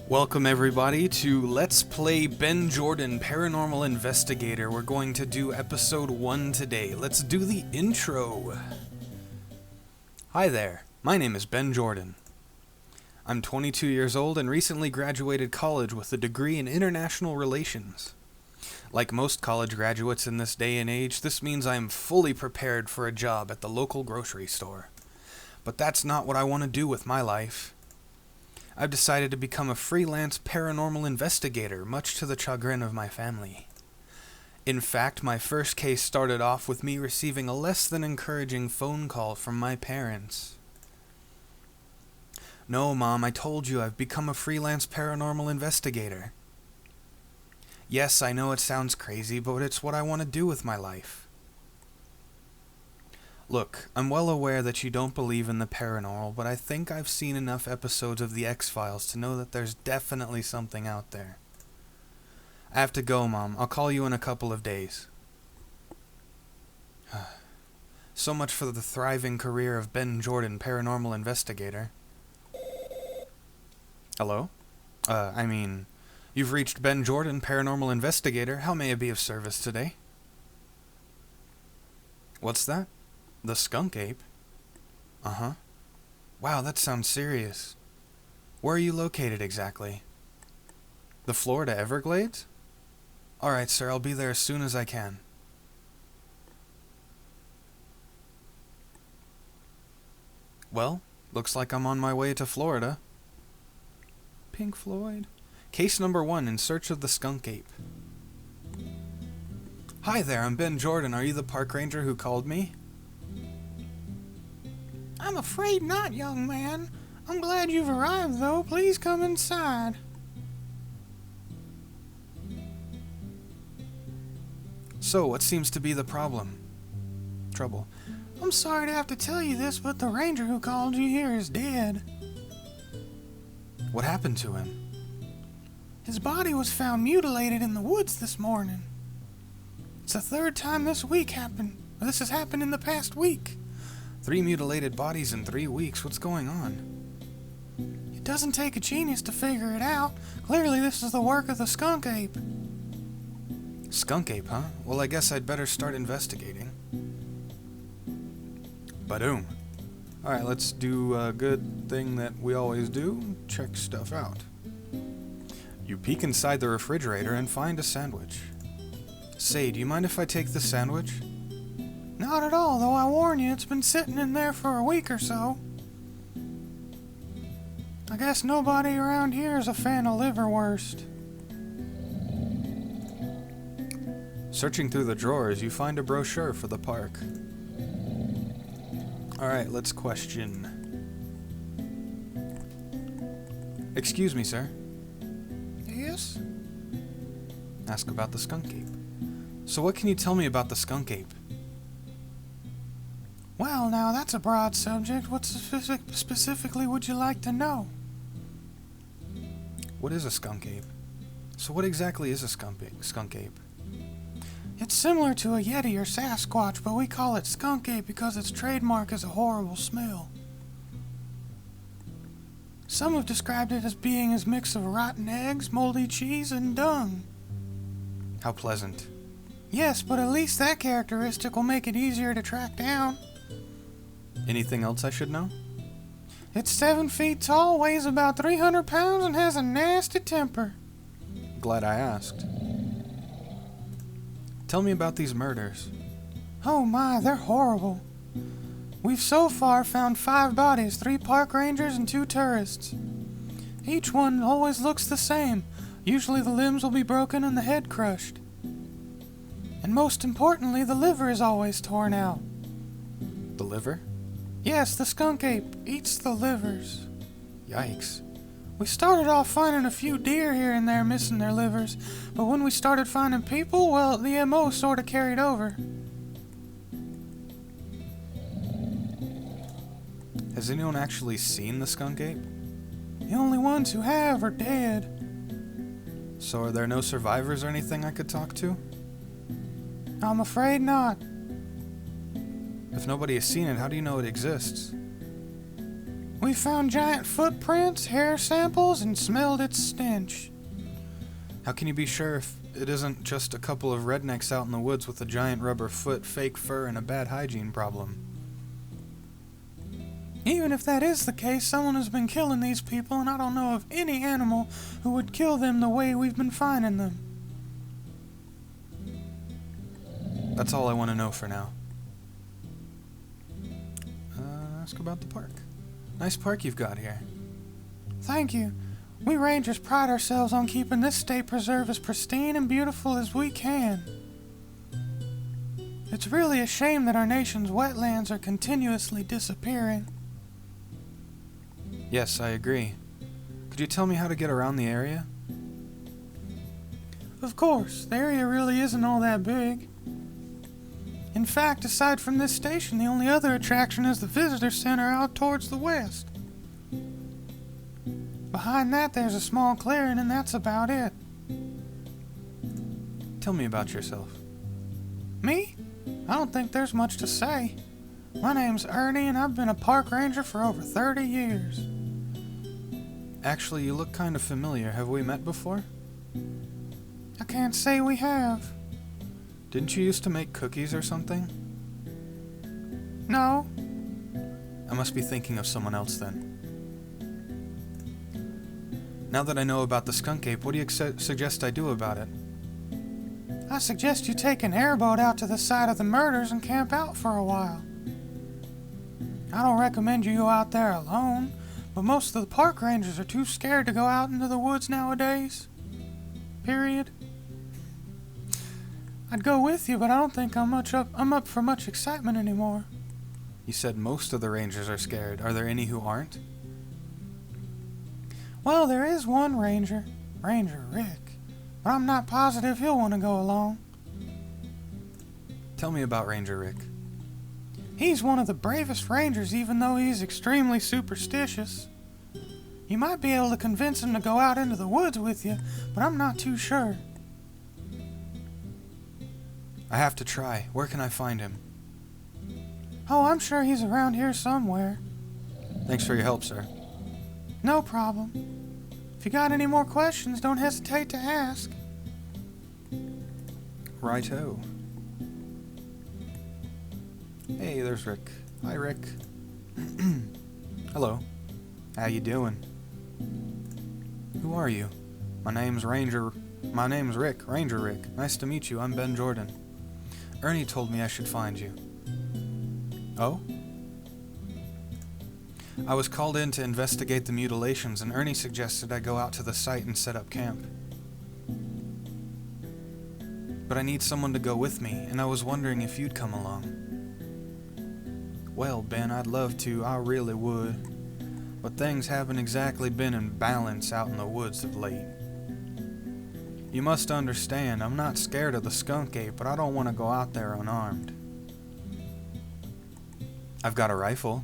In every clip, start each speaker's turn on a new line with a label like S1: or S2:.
S1: Welcome everybody to Let's Play Ben Jordan Paranormal Investigator. We're going to do episode 1 today. Let's do the intro. Hi there, my name is Ben Jordan. I'm 22 years old and recently graduated college with a degree in international relations. Like most college graduates in this day and age, this means I am fully prepared for a job at the local grocery store. But that's not what I want to do with my life. I've decided to become a freelance paranormal investigator, much to the chagrin of my family. In fact, my first case started off with me receiving a less than encouraging phone call from my parents. No, Mom, I told you I've become a freelance paranormal investigator. Yes, I know it sounds crazy, but it's what I want to do with my life. Look, I'm well aware that you don't believe in the paranormal, but I think I've seen enough episodes of the X-Files to know that there's definitely something out there. I have to go, Mom. I'll call you in a couple of days. So much for the thriving career of Ben Jordan Paranormal Investigator. Hello? You've reached Ben Jordan Paranormal Investigator. How may I be of service today? What's that? The skunk ape? Uh-huh. Wow, that sounds serious. Where are you located exactly? The Florida Everglades? Alright, sir, I'll be there as soon as I can. Well, looks like I'm on my way to Florida. Pink Floyd? Case number 1, in search of the skunk ape. Hi there, I'm Ben Jordan. Are you the park ranger who called me?
S2: I'm afraid not, young man. I'm glad you've arrived, though. Please come inside.
S1: So, what seems to be the problem? Trouble.
S2: I'm sorry to have to tell you this, but the ranger who called you here is dead.
S1: What happened to him?
S2: His body was found mutilated in the woods this morning. It's the third time this has happened in the past week.
S1: 3 mutilated bodies in 3 weeks. What's going on?
S2: It doesn't take a genius to figure it out. Clearly this is the work of the skunk ape.
S1: Skunk ape, huh? Well, I guess I'd better start investigating. Badoom. Alright, let's do a good thing that we always do. Check stuff out. You peek inside the refrigerator and find a sandwich. Say, do you mind if I take this sandwich?
S2: Not at all, though I warn you, it's been sitting in there for a week or so. I guess nobody around here is a fan of liverwurst.
S1: Searching through the drawers, you find a brochure for the park. Alright, let's question. Excuse me, sir.
S2: Yes?
S1: Ask about the skunk ape. So what can you tell me about the skunk ape?
S2: Well, now, that's a broad subject. What specifically would you like to know?
S1: What is a skunk ape? So what exactly is a skunk ape?
S2: It's similar to a Yeti or Sasquatch, but we call it skunk ape because its trademark is a horrible smell. Some have described it as being a mix of rotten eggs, moldy cheese, and dung.
S1: How pleasant.
S2: Yes, but at least that characteristic will make it easier to track down.
S1: Anything else I should know?
S2: It's 7 feet tall, weighs about 300 pounds, and has a nasty temper.
S1: Glad I asked. Tell me about these murders.
S2: Oh my, they're horrible. We've so far found 5 bodies, 3 park rangers and 2 tourists. Each one always looks the same. Usually the limbs will be broken and the head crushed. And most importantly, the liver is always torn out.
S1: The liver?
S2: Yes, the skunk ape eats the livers.
S1: Yikes.
S2: We started off finding a few deer here and there missing their livers, but when we started finding people, well, the MO sort of carried over.
S1: Has anyone actually seen the skunk ape?
S2: The only ones who have are dead.
S1: So are there no survivors or anything I could talk to?
S2: I'm afraid not.
S1: If nobody has seen it, how do you know it exists?
S2: We found giant footprints, hair samples, and smelled its stench.
S1: How can you be sure if it isn't just a couple of rednecks out in the woods with a giant rubber foot, fake fur, and a bad hygiene problem?
S2: Even if that is the case, someone has been killing these people, and I don't know of any animal who would kill them the way we've been finding them.
S1: That's all I want to know for now. Ask about the park. Nice park you've got here.
S2: Thank you. We rangers pride ourselves on keeping this state preserve as pristine and beautiful as we can. It's really a shame that our nation's wetlands are continuously disappearing.
S1: Yes, I agree. Could you tell me how to get around the area?
S2: Of course, the area really isn't all that big. In fact, aside from this station, the only other attraction is the visitor center out towards the west. Behind that, there's a small clearing, and that's about it.
S1: Tell me about yourself.
S2: Me? I don't think there's much to say. My name's Ernie, and I've been a park ranger for over 30 years.
S1: Actually, you look kind of familiar. Have we met before?
S2: I can't say we have.
S1: Didn't you used to make cookies or something?
S2: No.
S1: I must be thinking of someone else then. Now that I know about the skunk ape, what do you suggest I do about it?
S2: I suggest you take an airboat out to the site of the murders and camp out for a while. I don't recommend you go out there alone, but most of the park rangers are too scared to go out into the woods nowadays. Period. I'd go with you, but I don't think I'm up for much excitement anymore.
S1: You said most of the rangers are scared. Are there any who aren't?
S2: Well, there is one ranger, Ranger Rick, but I'm not positive he'll want to go along.
S1: Tell me about Ranger Rick.
S2: He's one of the bravest rangers, even though he's extremely superstitious. You might be able to convince him to go out into the woods with you, but I'm not too sure.
S1: I have to try. Where can I find him?
S2: Oh, I'm sure he's around here somewhere.
S1: Thanks for your help, sir.
S2: No problem. If you got any more questions, don't hesitate to ask.
S1: Righto. Hey, there's Rick. Hi, Rick. Hello. How you doing? Who are you? My name's Rick, Ranger Rick. Nice to meet you. I'm Ben Jordan. Ernie told me I should find you. Oh? I was called in to investigate the mutilations, and Ernie suggested I go out to the site and set up camp. But I need someone to go with me, and I was wondering if you'd come along. Well, Ben, I'd love to, I really would. But things haven't exactly been in balance out in the woods of late. You must understand, I'm not scared of the skunk ape, but I don't want to go out there unarmed. I've got a rifle.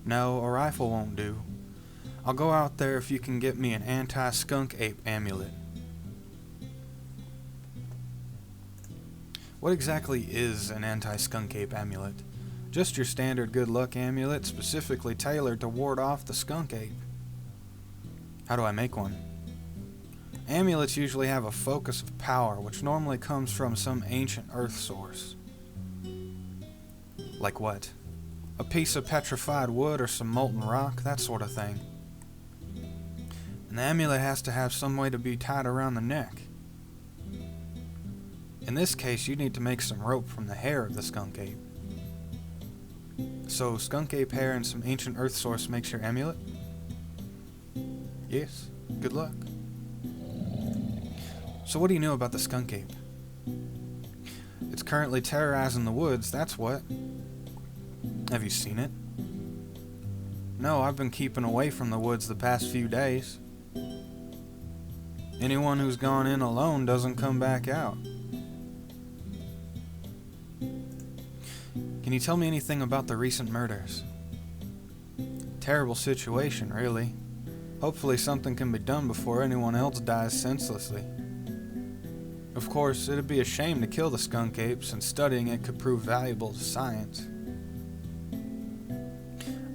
S1: No, a rifle won't do. I'll go out there if you can get me an anti-skunk ape amulet. What exactly is an anti-skunk ape amulet? Just your standard good luck amulet specifically tailored to ward off the skunk ape. How do I make one? Amulets usually have a focus of power, which normally comes from some ancient earth source. Like what? A piece of petrified wood or some molten rock, that sort of thing. And the amulet has to have some way to be tied around the neck. In this case, you need to make some rope from the hair of the skunk ape. So, skunk ape hair and some ancient earth source makes your amulet? Yes, good luck. So what do you know about the skunk ape? It's currently terrorizing the woods, that's what. Have you seen it? No, I've been keeping away from the woods the past few days. Anyone who's gone in alone doesn't come back out. Can you tell me anything about the recent murders? Terrible situation, really. Hopefully something can be done before anyone else dies senselessly. Of course, it'd be a shame to kill the skunk ape, since studying it could prove valuable to science.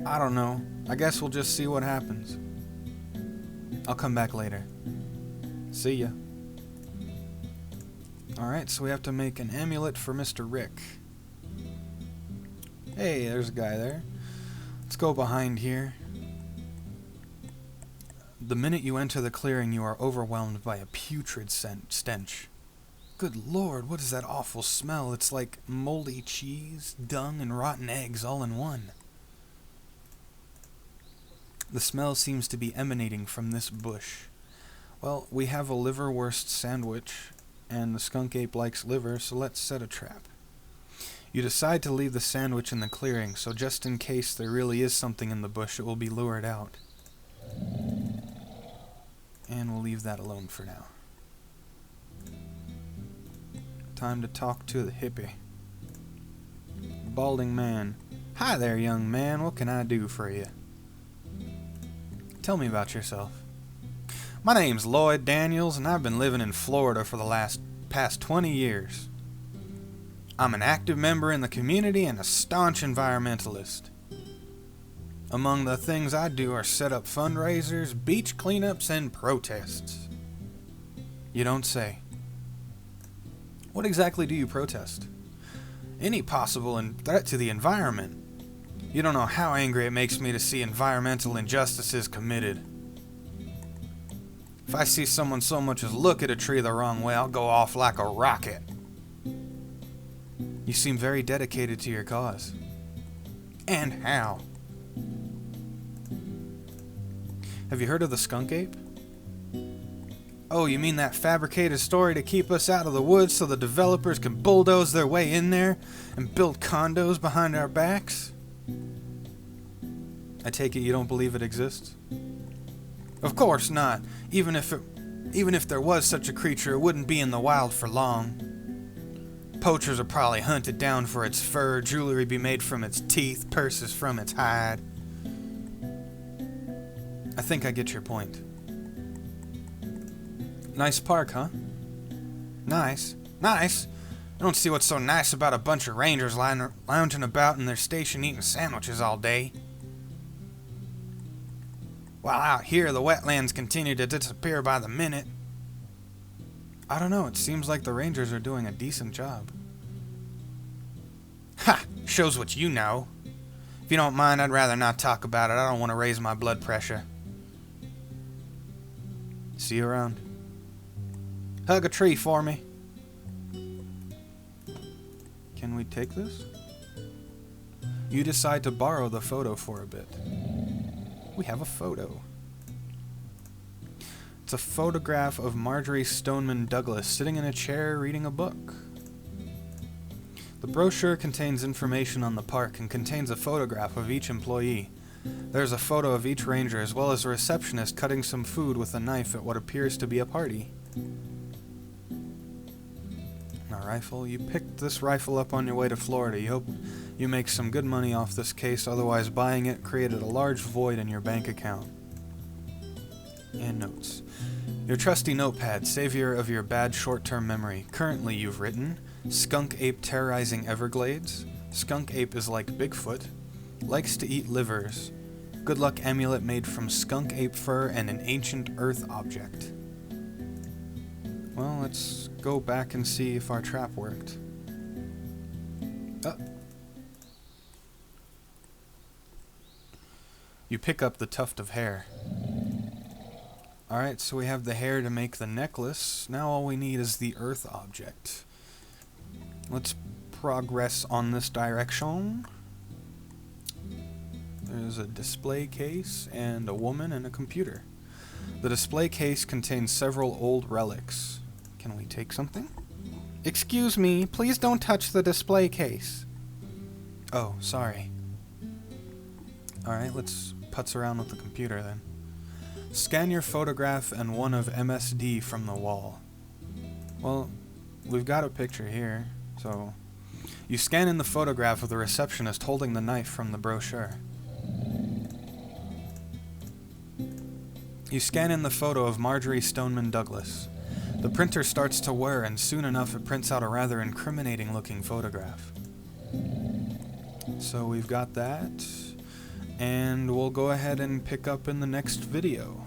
S1: I don't know. I guess we'll just see what happens. I'll come back later. See ya. Alright, so we have to make an amulet for Mr. Rick. Hey, there's a guy there. Let's go behind here. The minute you enter the clearing, you are overwhelmed by a putrid stench. Good lord, what is that awful smell? It's like moldy cheese, dung, and rotten eggs all in one. The smell seems to be emanating from this bush. Well, we have a liverwurst sandwich, and the skunk ape likes liver, so let's set a trap. You decide to leave the sandwich in the clearing, so just in case there really is something in the bush, it will be lured out. And we'll leave that alone for now. Time to talk to the hippie. Balding man. Hi there, young man. What can I do for you? Tell me about yourself. My name's Lloyd Daniels, and I've been living in Florida for the past 20 years. I'm an active member in the community and a staunch environmentalist. Among the things I do are set up fundraisers, beach cleanups, and protests. You don't say. What exactly do you protest? Any possible threat to the environment. You don't know how angry it makes me to see environmental injustices committed. If I see someone so much as look at a tree the wrong way, I'll go off like a rocket. You seem very dedicated to your cause. And how? Have you heard of the skunk ape? Oh, you mean that fabricated story to keep us out of the woods so the developers can bulldoze their way in there and build condos behind our backs? I take it you don't believe it exists? Of course not. Even if there was such a creature, it wouldn't be in the wild for long. Poachers would probably hunt it down for its fur, jewelry be made from its teeth, purses from its hide. I think I get your point. Nice park, huh? Nice. Nice? I don't see what's so nice about a bunch of rangers lounging about in their station eating sandwiches all day. While out here, the wetlands continue to disappear by the minute. I don't know, it seems like the rangers are doing a decent job. Ha! Shows what you know. If you don't mind, I'd rather not talk about it. I don't want to raise my blood pressure. See you around. Hug a tree for me. Can we take this? You decide to borrow the photo for a bit. We have a photo. It's a photograph of Marjorie Stoneman Douglas sitting in a chair reading a book. The brochure contains information on the park and contains a photograph of each employee. There's a photo of each ranger as well as a receptionist cutting some food with a knife at what appears to be a party. A rifle. You picked this rifle up on your way to Florida. You hope you make some good money off this case, otherwise buying it created a large void in your bank account. And notes. Your trusty notepad, savior of your bad short-term memory. Currently you've written, skunk ape terrorizing Everglades. Skunk ape is like Bigfoot. Likes to eat livers. Good luck amulet made from skunk ape fur and an ancient earth object. Well, let's go back and see if our trap worked. You pick up the tuft of hair. Alright, so we have the hair to make the necklace. Now all we need is the earth object. Let's progress on this direction. There's a display case and a woman and a computer. The display case contains several old relics. Can we take something? Excuse me, please don't touch the display case. Oh, sorry. Alright, let's putz around with the computer then. Scan your photograph and one of MSD from the wall. Well, we've got a picture here, so... You scan in the photograph of the receptionist holding the knife from the brochure. You scan in the photo of Marjorie Stoneman Douglas. The printer starts to whir, and soon enough it prints out a rather incriminating looking photograph. So we've got that. and we'll go ahead and pick up in the next video.